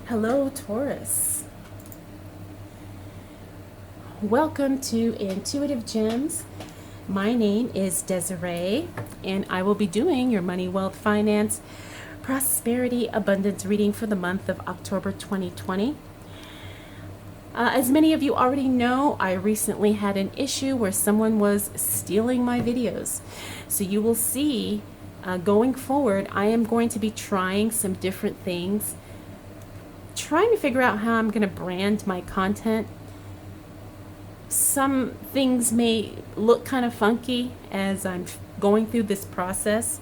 Hello, Taurus. Welcome to Intuitive Gems. My name is Desiree, and I will be doing your money, wealth, finance, prosperity, abundance reading for the month of October 2020. As many of you already know, I recently had an issue where someone was stealing my videos. So you will see going forward, I am going to be trying some different things, trying to figure out how I'm going to brand my content. Some things may look kind of funky as I'm going through this process.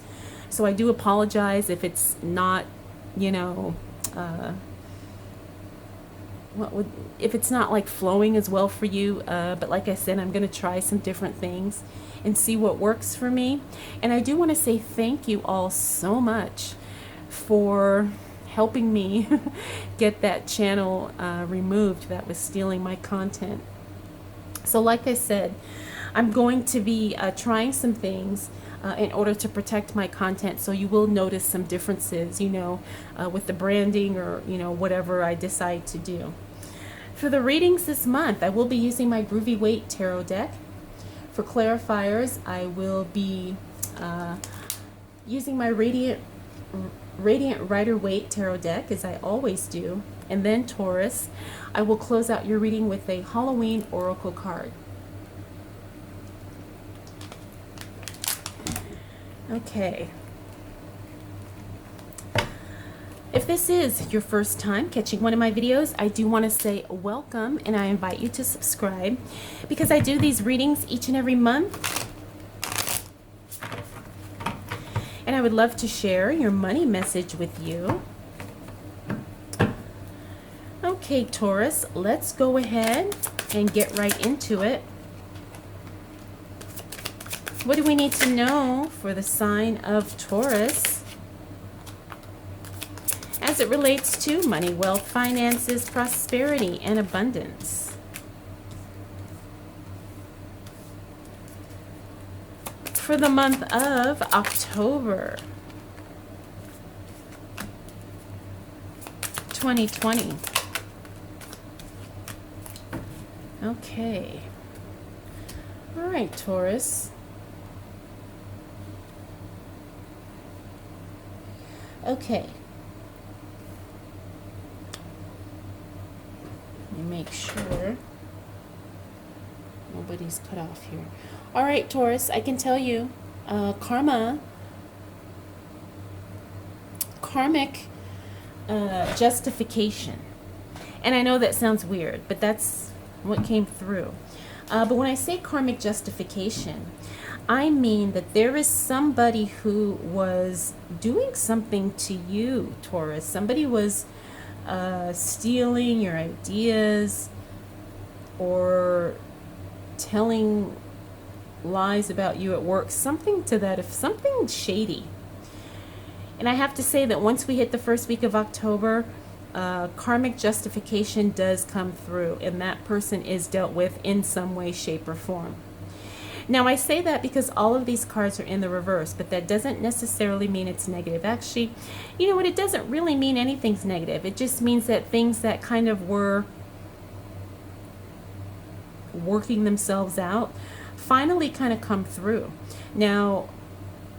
So I do apologize if it's not, if it's not like flowing as well for you. But like I said, I'm going to try some different things and see what works for me. And I do want to say thank you all so much for helping me get that channel removed that was stealing my content. So like I said, I'm going to be trying some things in order to protect my content. So you will notice some differences, with the branding or, whatever I decide to do. For the readings this month, I will be using my Groovy Waite tarot deck. For clarifiers, I will be using my Radiant Rider-Waite tarot deck, as I always do. And then Taurus, I will close out your reading with a Halloween oracle card. Okay. If this is your first time catching one of my videos, I do want to say welcome, and I invite you to subscribe because I do these readings each and every month. And I would love to share your money message with you. Okay, Taurus, let's go ahead and get right into it. What do we need to know for the sign of Taurus as it relates to money, wealth, finances, prosperity, and abundance? For the month of October 2020. Okay. All right, Taurus. Okay. Let me make sure nobody's cut off here. All right, Taurus, I can tell you, karmic justification. And I know that sounds weird, but that's what came through. But when I say karmic justification, I mean that there is somebody who was doing something to you, Taurus. Somebody was stealing your ideas or telling lies about you at work, something to that, if something shady. And I have to say that once we hit the first week of October, karmic justification does come through, and that person is dealt with in some way, shape, or form. Now, I say that because all of these cards are in the reverse, but that doesn't necessarily mean it's negative. Actually, you know what? It doesn't really mean anything's negative. It just means that things that kind of were working themselves out finally kind of come through. Now,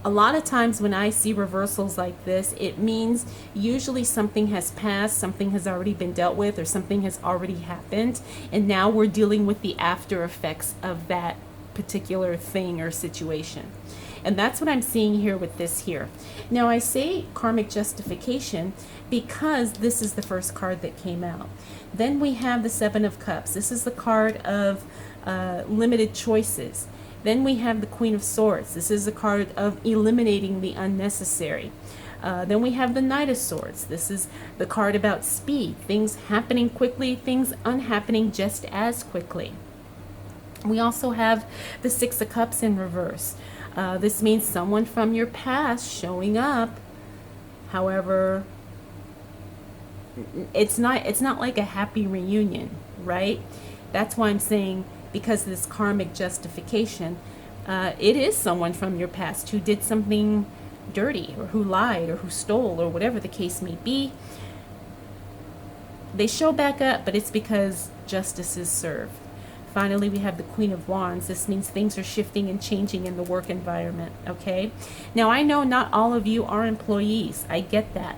a lot of times when I see reversals like this, it means usually something has passed, something has already been dealt with, or something has already happened, and now we're dealing with the after effects of that particular thing or situation. And that's what I'm seeing here with this here. Now, I say karmic justification because this is the first card that came out. Then we have the Seven of Cups. This is the card of limited choices. Then we have the Queen of Swords. This is the card of eliminating the unnecessary. Then we have the Knight of Swords. This is the card about speed, things happening quickly, things unhappening just as quickly. We also have the Six of Cups in reverse. This means someone from your past showing up. However, it's not like a happy reunion, right? That's why I'm saying, because of this karmic justification, it is someone from your past who did something dirty, or who lied, or who stole, or whatever the case may be. they show back up, but it's because justice is served. Finally, we have the Queen of Wands. This means things are shifting and changing in the work environment, okay? Now, I know not all of you are employees. I get that.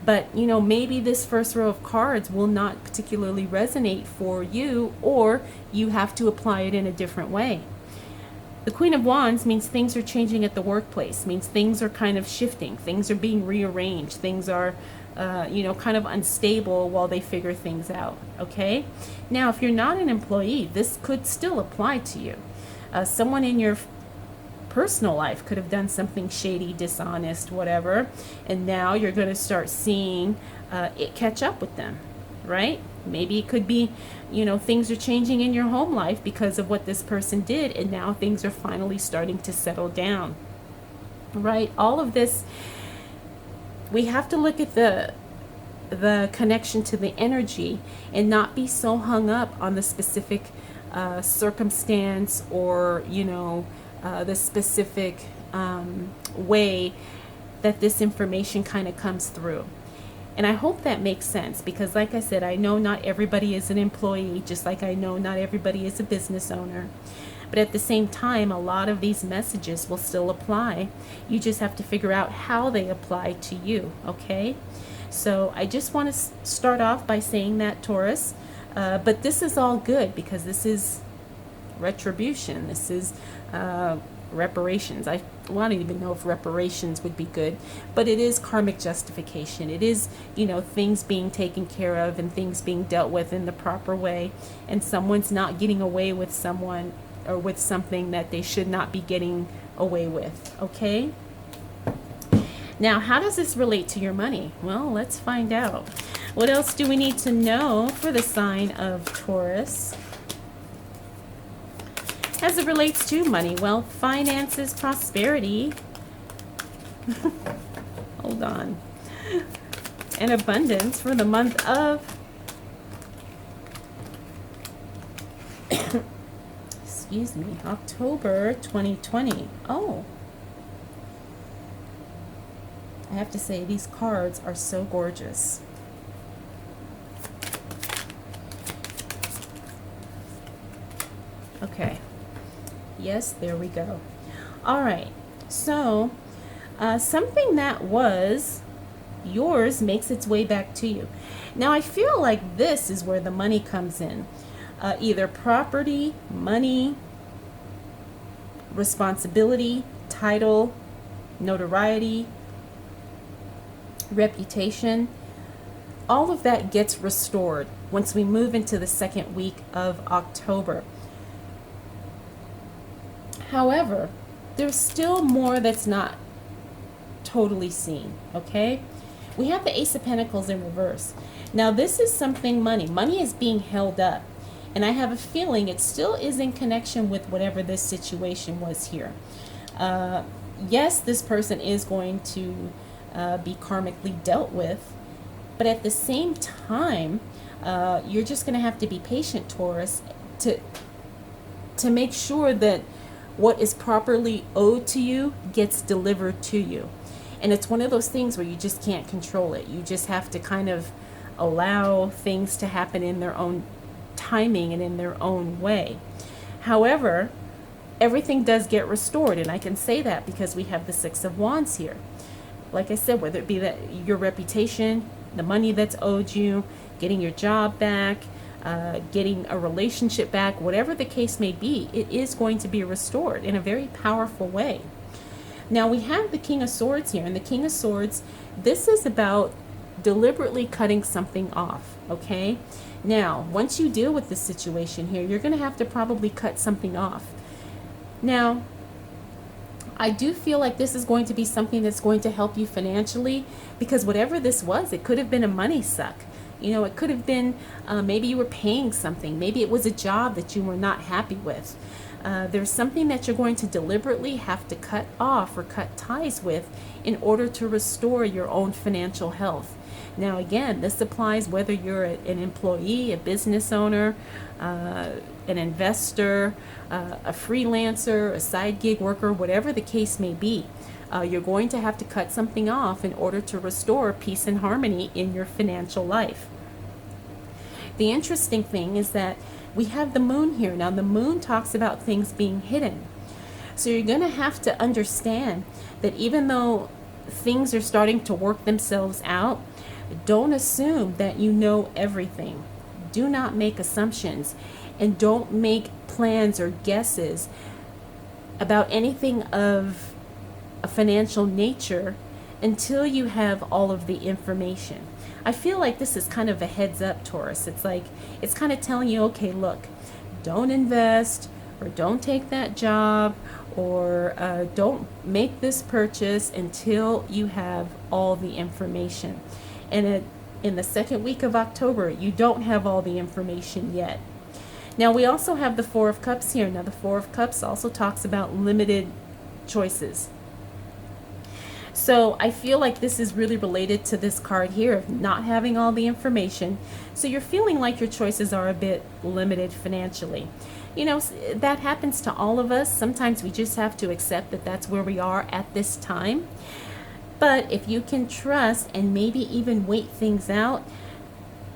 But, you know, maybe this first row of cards will not particularly resonate for you, or you have to apply it in a different way. The Queen of Wands means things are changing at the workplace, means things are kind of shifting, things are being rearranged, things are, kind of unstable while they figure things out, okay? Now, if you're not an employee, this could still apply to you. Someone in your personal life could have done something shady, dishonest, whatever, and now you're going to start seeing it catch up with them, right? Maybe it could be, things are changing in your home life because of what this person did, and now things are finally starting to settle down, right? All of this, we have to look at the connection to the energy and not be so hung up on the specific circumstance, or, the specific way that this information kind of comes through. And I hope that makes sense, because like I said, I know not everybody is an employee, just like I know not everybody is a business owner. But at the same time, a lot of these messages will still apply. You just have to figure out how they apply to you, okay? So I just want to start off by saying that, Taurus. But this is all good, because this is retribution. This is reparations. I don't even know if reparations would be good, but it is karmic justification. It is, things being taken care of and things being dealt with in the proper way, and someone's not getting away with someone or with something that they should not be getting away with, okay? Now, how does this relate to your money? Well, let's find out. What else do we need to know for the sign of Taurus as it relates to money? Well, finances, prosperity, hold on, and abundance for the month of October 2020. Oh, I have to say, these cards are so gorgeous. Okay. Yes, there we go. All right. So, something that was yours makes its way back to you. Now, I feel like this is where the money comes in. Either property, money, responsibility, title, notoriety, reputation. All of that gets restored once we move into the second week of October. However, there's still more that's not totally seen, okay? We have the Ace of Pentacles in reverse. Now, this is something money is being held up. And I have a feeling it still is in connection with whatever this situation was here. Yes, this person is going to be karmically dealt with. But at the same time, you're just going to have to be patient, Taurus, to make sure that what is properly owed to you gets delivered to you. And it's one of those things where you just can't control it. You just have to kind of allow things to happen in their own timing and in their own way. However, everything does get restored, and I can say that because we have the Six of Wands here. Like I said, whether it be that your reputation, the money that's owed you, getting your job back, getting a relationship back, whatever the case may be, it is going to be restored in a very powerful way. Now, we have the King of Swords here, and the King of Swords, this is about deliberately cutting something off, okay? Now, once you deal with this situation here, you're going to have to probably cut something off. Now, I do feel like this is going to be something that's going to help you financially, because whatever this was, it could have been a money suck. It could have been maybe you were paying something. Maybe it was a job that you were not happy with. There's something that you're going to deliberately have to cut off or cut ties with in order to restore your own financial health. Now, again, this applies whether you're an employee, a business owner, an investor, a freelancer, a side gig worker, whatever the case may be. You're going to have to cut something off in order to restore peace and harmony in your financial life. The interesting thing is that we have the moon here. Now, the moon talks about things being hidden. So you're going to have to understand that even though things are starting to work themselves out, don't assume that you know everything. Do not make assumptions, and don't make plans or guesses about anything of a financial nature until you have all of the information. I feel like this is kind of a heads up, Taurus. It's like, it's kind of telling you, okay, look, don't invest, or don't take that job, or don't make this purchase until you have all the information. And in the second week of October, you don't have all the information yet. Now, we also have the Four of Cups here. Now, the Four of Cups also talks about limited choices. So I feel like this is really related to this card here of not having all the information. So you're feeling like your choices are a bit limited financially. You know, that happens to all of us. Sometimes we just have to accept that that's where we are at this time. But if you can trust and maybe even wait things out,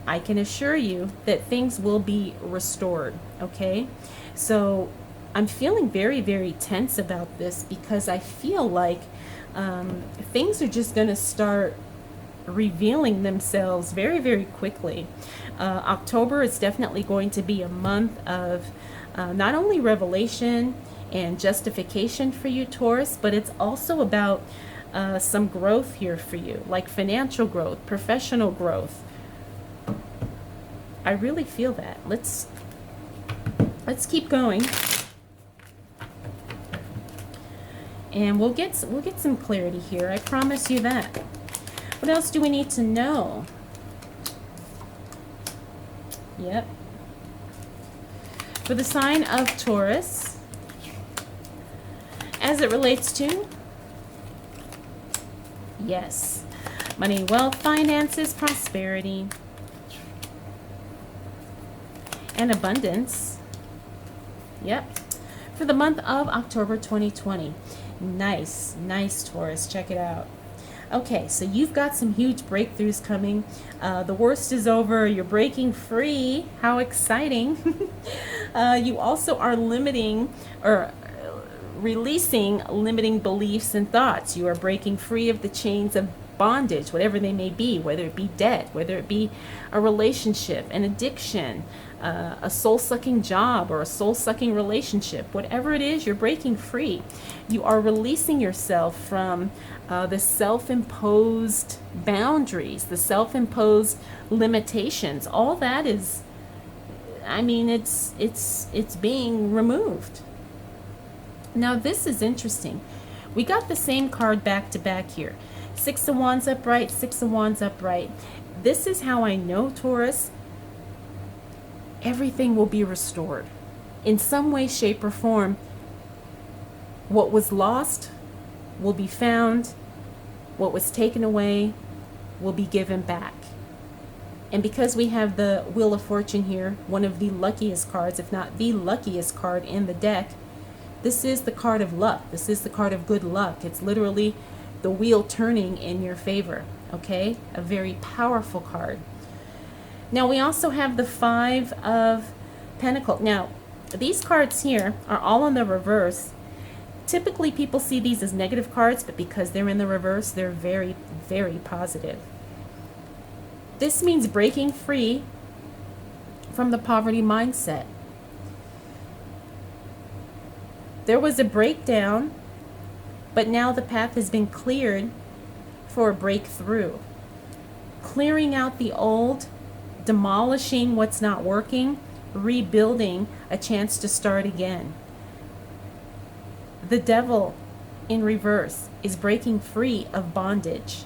I can assure you that things will be restored, okay? So I'm feeling very, very tense about this because I feel like things are just going to start revealing themselves very, very quickly. October is definitely going to be a month of not only revelation and justification for you, Taurus, but it's also about some growth here for you, like financial growth, professional growth. I really feel that. Let's keep going, and we'll get some clarity here. I promise you that. What else do we need to know? Yep. For the sign of Taurus, as it relates to, yes, money, wealth, finances, prosperity, and abundance. Yep. For the month of October 2020. Nice, Taurus. Check it out. Okay, so you've got some huge breakthroughs coming. The worst is over. You're breaking free. How exciting. You also are limiting or releasing limiting beliefs and thoughts. You are breaking free of the chains of bondage, whatever they may be, whether it be debt, whether it be a relationship, an addiction, a soul-sucking job, or a soul-sucking relationship. Whatever it is, you're breaking free. You are releasing yourself from the self-imposed boundaries, the self-imposed limitations. All that is, I mean, it's being removed. Now, this is interesting. We got the same card back to back here. Six of Wands upright, Six of Wands upright. This is how I know, Taurus, everything will be restored. In some way, shape, or form, what was lost will be found. What was taken away will be given back. And because we have the Wheel of Fortune here, one of the luckiest cards, if not the luckiest card in the deck, this is the card of luck. This is the card of good luck. It's literally the wheel turning in your favor, okay? A very powerful card. Now, we also have the Five of Pentacles. Now, these cards here are all in the reverse. Typically, people see these as negative cards, but because they're in the reverse, they're very, very positive. This means breaking free from the poverty mindset. There was a breakdown, but now the path has been cleared for a breakthrough. Clearing out the old, demolishing what's not working, rebuilding a chance to start again. The Devil in reverse is breaking free of bondage.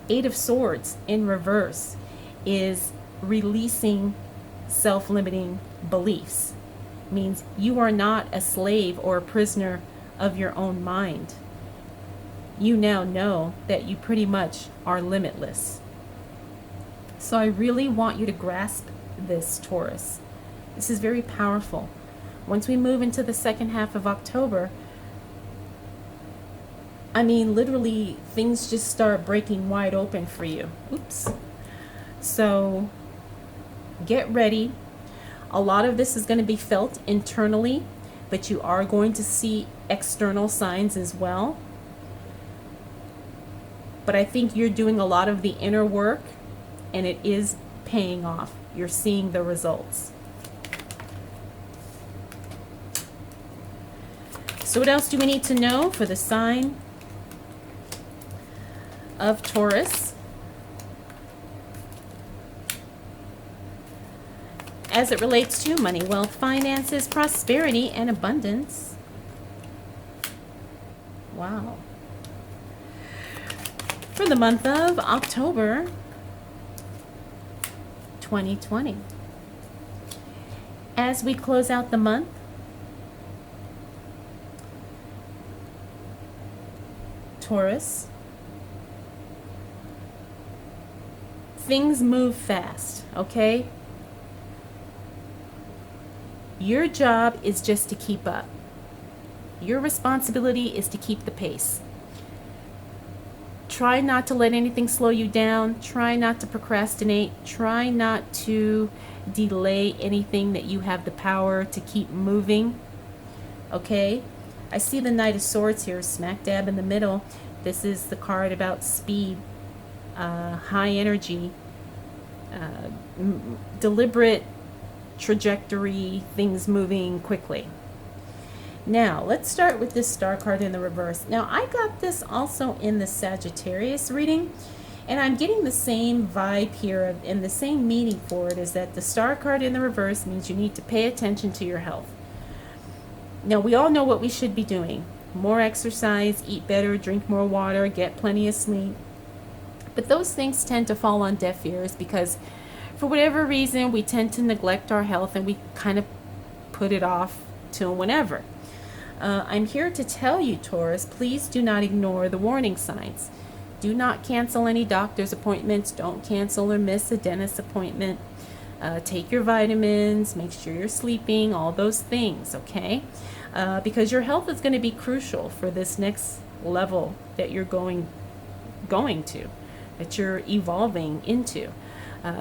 Eight of Swords in reverse is releasing self-limiting beliefs. Means you are not a slave or a prisoner of your own mind. You now know that you pretty much are limitless. So I really want you to grasp this, Taurus. This is very powerful. Once we move into the second half of October, I mean, literally, things just start breaking wide open for you. Oops. So get ready. A lot of this is going to be felt internally, but you are going to see external signs as well. But I think you're doing a lot of the inner work, and it is paying off. You're seeing the results. So what else do we need to know for the sign of Taurus? As it relates to money, wealth, finances, prosperity, and abundance. Wow. For the month of October 2020. As we close out the month, Taurus, things move fast, okay? Your job is just to keep up. Your responsibility is to keep the pace. Try not to let anything slow you down. Try not to procrastinate. Try not to delay anything that you have the power to keep moving. Okay? I see the Knight of Swords here, smack dab in the middle. This is the card about speed, high energy, deliberate trajectory, things moving quickly. Now, let's start with this star card in the reverse. Now, I got this also in the Sagittarius reading, and I'm getting the same vibe here, and the same meaning for it is that the star card in the reverse means you need to pay attention to your health. Now, we all know what we should be doing. More exercise, eat better, drink more water, get plenty of sleep. But those things tend to fall on deaf ears because for whatever reason, we tend to neglect our health and we kind of put it off till whenever. I'm here to tell you, Taurus, please do not ignore the warning signs. Do not cancel any doctor's appointments. Don't cancel or miss a dentist appointment. Take your vitamins, make sure you're sleeping, all those things, okay? Because your health is going to be crucial for this next level that you're going to, that you're evolving into.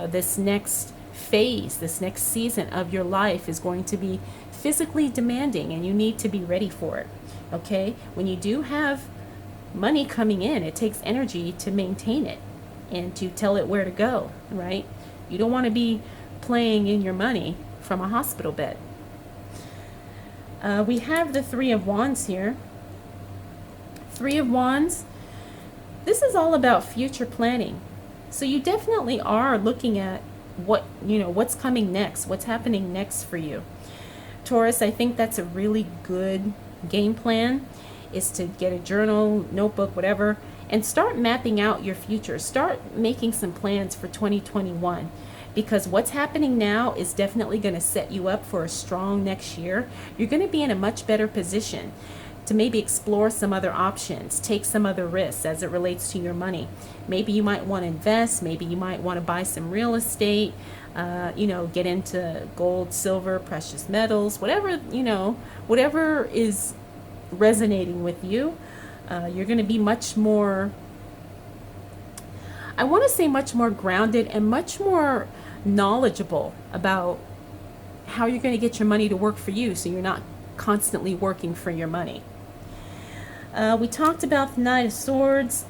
This next phase, this next season of your life is going to be physically demanding, and you need to be ready for it, okay? When you do have money coming in, it takes energy to maintain it and to tell it where to go, right? You don't want to be playing in your money from a hospital bed. We have the Three of Wands here. Three of Wands, this is all about future planning. So you definitely are looking at what's coming next, what's happening next for you. Taurus, I think that's a really good game plan, is to get a journal, notebook, whatever, and start mapping out your future. Start making some plans for 2021. Because what's happening now is definitely going to set you up for a strong next year. You're going to be in a much better position to maybe explore some other options, take some other risks as it relates to your money. Maybe you might want to invest, maybe you might want to buy some real estate, get into gold, silver, precious metals, whatever is resonating with you. You're going to be much more, I want to say much more grounded and much more knowledgeable about how you're going to get your money to work for you, so you're not constantly working for your money. We talked about the Knight of Swords.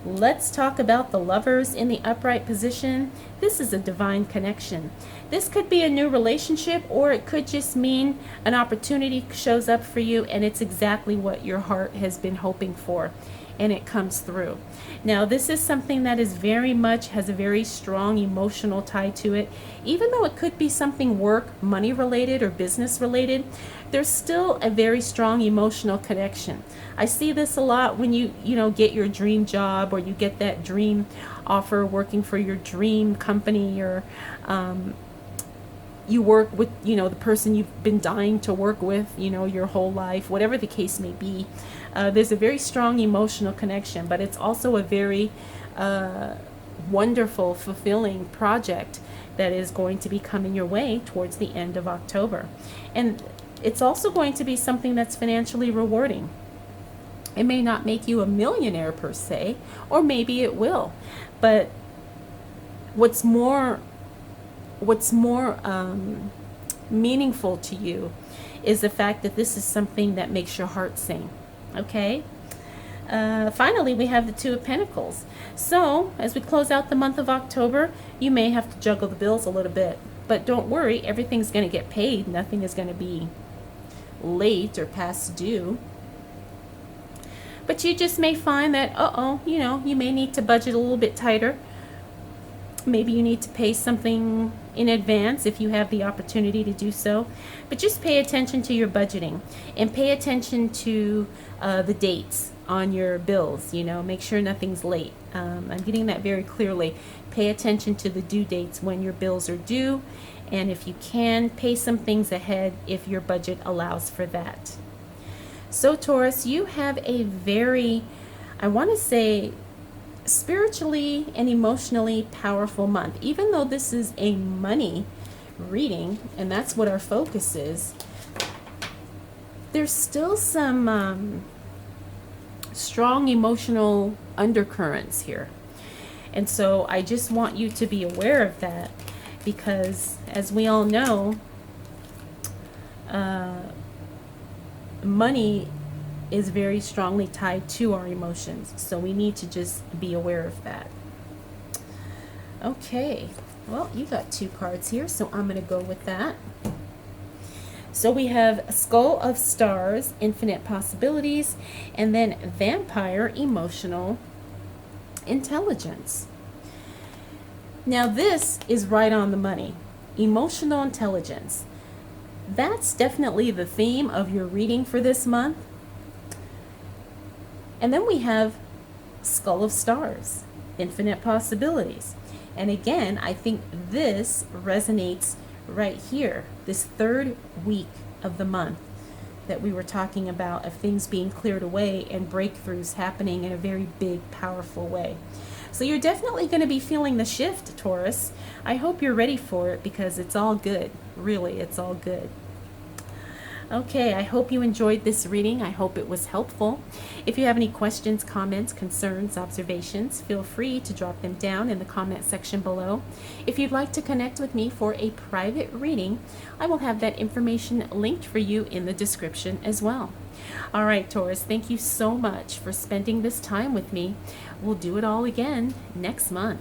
Let's talk about the Lovers in the upright position. This is a divine connection. This could be a new relationship, or it could just mean an opportunity shows up for you and it's exactly what your heart has been hoping for, and it comes through. Now, this is something that is has a very strong emotional tie to it. Even though it could be something work, money related, or business related, there's still a very strong emotional connection. I see this a lot when you get your dream job, or you get that dream offer working for your dream company, or you work with the person you've been dying to work with your whole life, whatever the case may be. There's a very strong emotional connection, but it's also a very wonderful, fulfilling project that is going to be coming your way towards the end of October. And it's also going to be something that's financially rewarding. It may not make you a millionaire per se, or maybe it will. But what's what's more meaningful to you is the fact that this is something that makes your heart sing. Okay? Finally, we have the Two of Pentacles. So, as we close out the month of October, you may have to juggle the bills a little bit. But don't worry, everything's going to get paid. Nothing is going to be late or past due. But you just may find that, you may need to budget a little bit tighter. Maybe you need to pay something in advance if you have the opportunity to do so. But just pay attention to your budgeting and pay attention to the dates on your bills. Make sure nothing's late. I'm getting that very clearly. Pay attention to the due dates when your bills are due. And if you can, pay some things ahead if your budget allows for that. So Taurus, you have a very, I want to say, spiritually and emotionally powerful month. Even though this is a money reading, and that's what our focus is, there's still some strong emotional undercurrents here. And so I just want you to be aware of that, because as we all know, money is very strongly tied to our emotions. So we need to just be aware of that. Okay, well, you got 2 cards here, so I'm going to go with that. So we have Skull of Stars, Infinite Possibilities, and then Vampire, Emotional Intelligence. Now this is right on the money. Emotional intelligence. That's definitely the theme of your reading for this month. And then we have Skull of Stars, Infinite Possibilities. And again, I think this resonates right here, this 3rd week of the month that we were talking about, of things being cleared away and breakthroughs happening in a very big, powerful way. So you're definitely going to be feeling the shift, Taurus. I hope you're ready for it, because it's all good. Really, it's all good. Okay, I hope you enjoyed this reading. I hope it was helpful. If you have any questions, comments, concerns, observations, feel free to drop them down in the comment section below. If you'd like to connect with me for a private reading, I will have that information linked for you in the description as well. All right, Taurus, thank you so much for spending this time with me. We'll do it all again next month.